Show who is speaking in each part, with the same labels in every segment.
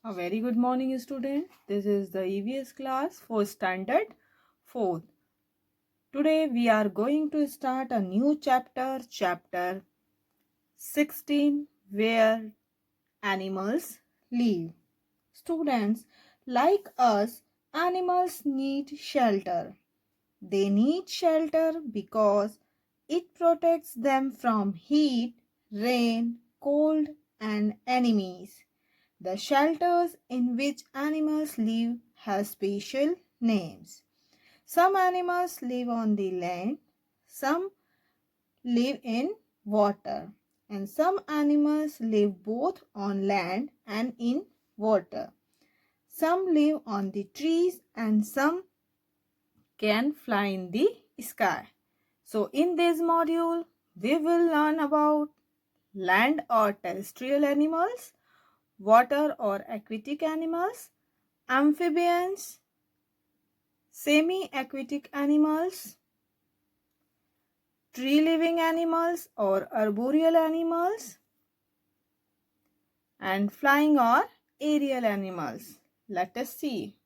Speaker 1: A very good morning, student. This is the EVS class for standard 4th. Today we are going to start a new chapter, chapter 16, where animals live. Students, like us, animals need shelter. They need shelter because it protects them from heat, rain, cold, and enemies. The shelters in which animals live have special names. Some animals live on the land, some live in water, and some animals live both on land and in water. Some live on the trees and some can fly in the sky. So in this module, we will learn about land or terrestrial animals, water or aquatic animals, amphibians, semi-aquatic animals, tree-living animals or arboreal animals, and flying or aerial animals. Let us see.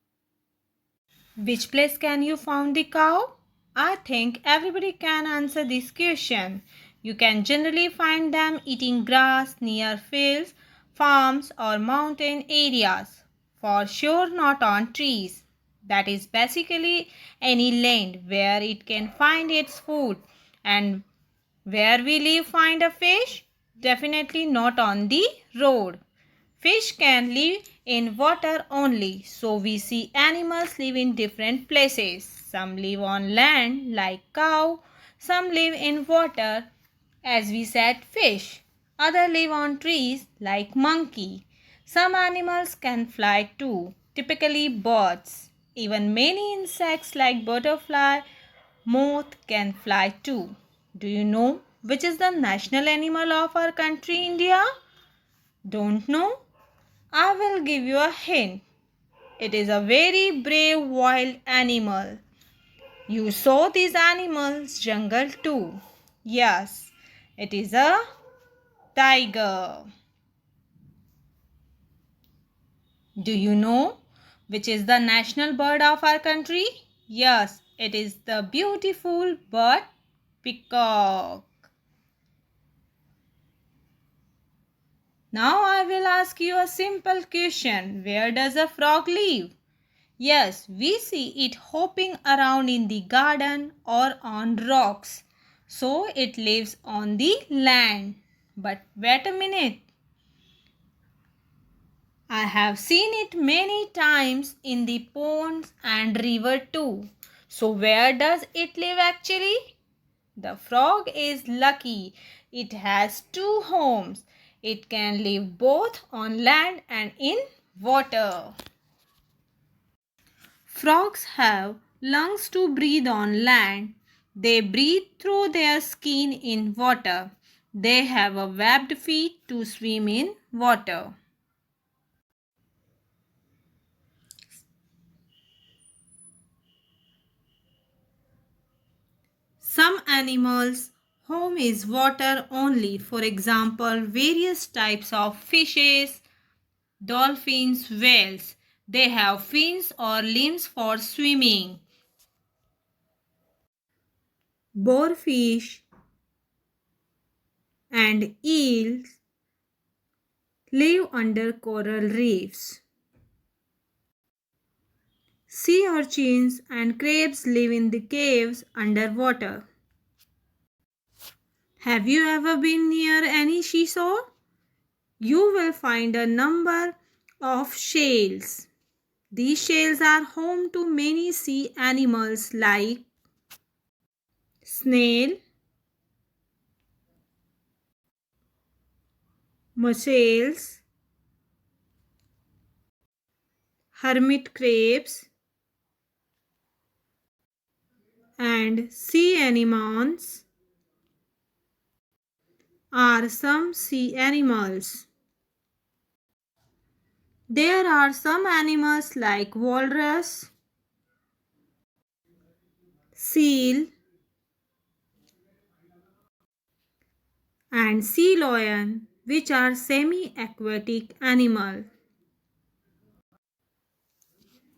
Speaker 1: Which place can you find the cow? I think everybody can answer this question. You can generally find them eating grass near fields, farms or mountain areas. For sure not on trees. That is basically any land where it can find its food. And where will you find a fish? Definitely not on the road. Fish can live in water only, so we see animals live in different places. Some live on land like cow, some live in water as we said fish. Others live on trees like monkey. Some animals can fly too, typically birds. Even many insects like butterfly, moth can fly too. Do you know which is the national animal of our country India? Don't know? I will give you a hint. It is a very brave wild animal. You saw these animals jungle too. Yes, it is a tiger. Do you know which is the national bird of our country? Yes, it is the beautiful bird peacock. Now I will ask you a simple question. Where does a frog live? Yes, we see it hopping around in the garden or on rocks. So it lives on the land. But wait a minute. I have seen it many times in the ponds and river too. So where does it live actually? The frog is lucky. It has two homes. It can live both on land and in water. Frogs have lungs to breathe on land. They breathe through their skin in water. They have a webbed feet to swim in water. Some animals' home is water only. For example, various types of fishes, dolphins, whales. They have fins or limbs for swimming. Boarfish and eels live under coral reefs. Sea urchins and crabs live in the caves underwater. Have you ever been near any seashore? You will find a number of shells. These shells are home to many sea animals like snail, mussels, hermit crabs, and sea anemones are some sea animals. There are some animals like walrus, seal, and sea lion, which are semi-aquatic animals.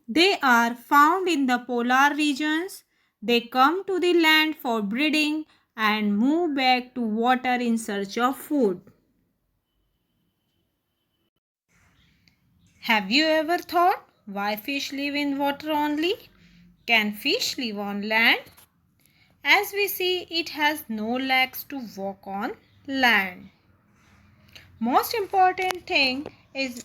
Speaker 1: They are found in the polar regions. They come to the land for breeding and move back to water in search of food. Have you ever thought why fish live in water only? Can fish live on land? As we see, it has no legs to walk on land. Most important thing is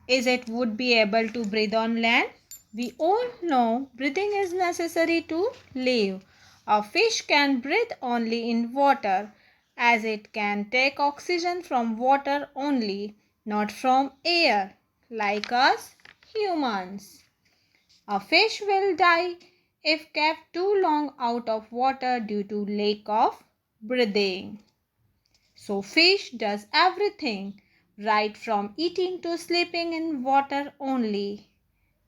Speaker 1: it would be able to breathe on land. We all know breathing is necessary to live. A fish can breathe only in water as it can take oxygen from water only, not from air, like us humans. A fish will die if kept too long out of water due to lack of breathing. So fish does everything, right from eating to sleeping in water only.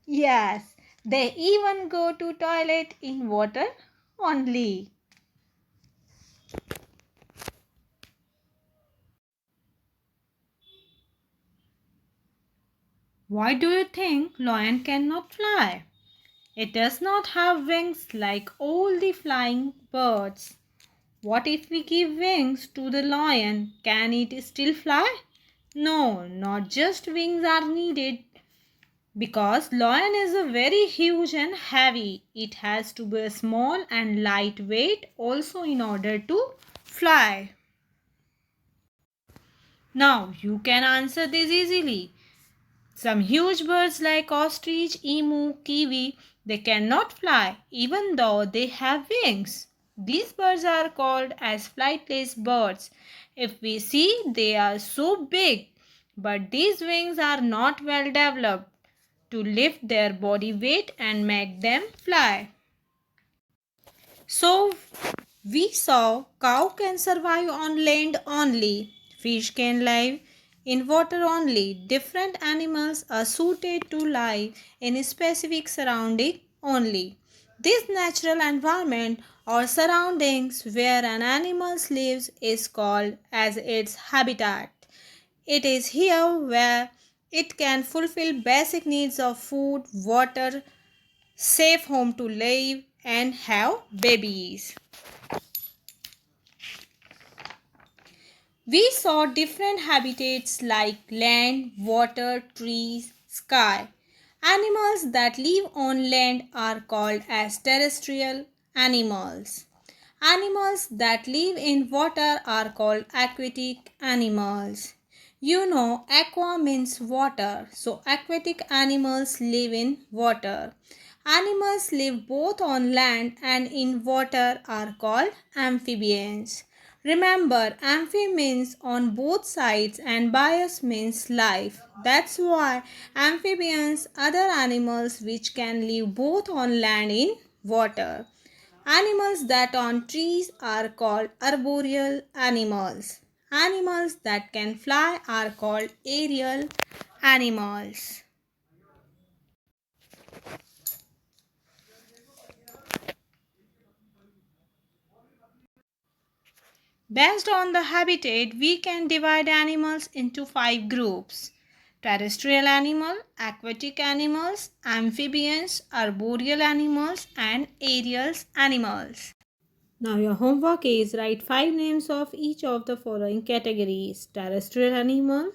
Speaker 1: Yes, they even go to toilet in water only. Why do you think lion cannot fly? It does not have wings like all the flying birds. What if we give wings to the lion? Can it still fly? No, not just wings are needed. Because lion is a very huge and heavy. It has to be small and lightweight also in order to fly. Now you can answer this easily. Some huge birds like ostrich, emu, kiwi, they cannot fly even though they have wings. These birds are called as flightless birds. If we see, they are so big, but these wings are not well developed to lift their body weight and make them fly. So we saw cow can survive on land only, fish can live in water only. Different animals are suited to live in a specific surrounding only. This natural environment or surroundings where an animal lives is called as its habitat. It is here where it can fulfill basic needs of food, water, safe home to live, and have babies. We saw different habitats like land, water, trees, sky. Animals that live on land are called as terrestrial animals. Animals that live in water are called aquatic animals. You know, aqua means water, so aquatic animals live in water. Animals live both on land and in water are called amphibians. Remember, amphi means on both sides and bios means life. That's why amphibians, other animals which can live both on land and in water. Animals that on trees are called arboreal animals. Animals that can fly are called aerial animals. Based on the habitat, we can divide animals into 5 groups: terrestrial animal, aquatic animals, amphibians, arboreal animals, and aerial animals. Now your homework is write 5 names of each of the following categories: terrestrial animal,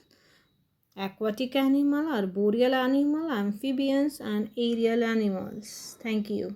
Speaker 1: aquatic animal, arboreal animal, amphibians, and aerial animals. Thank you.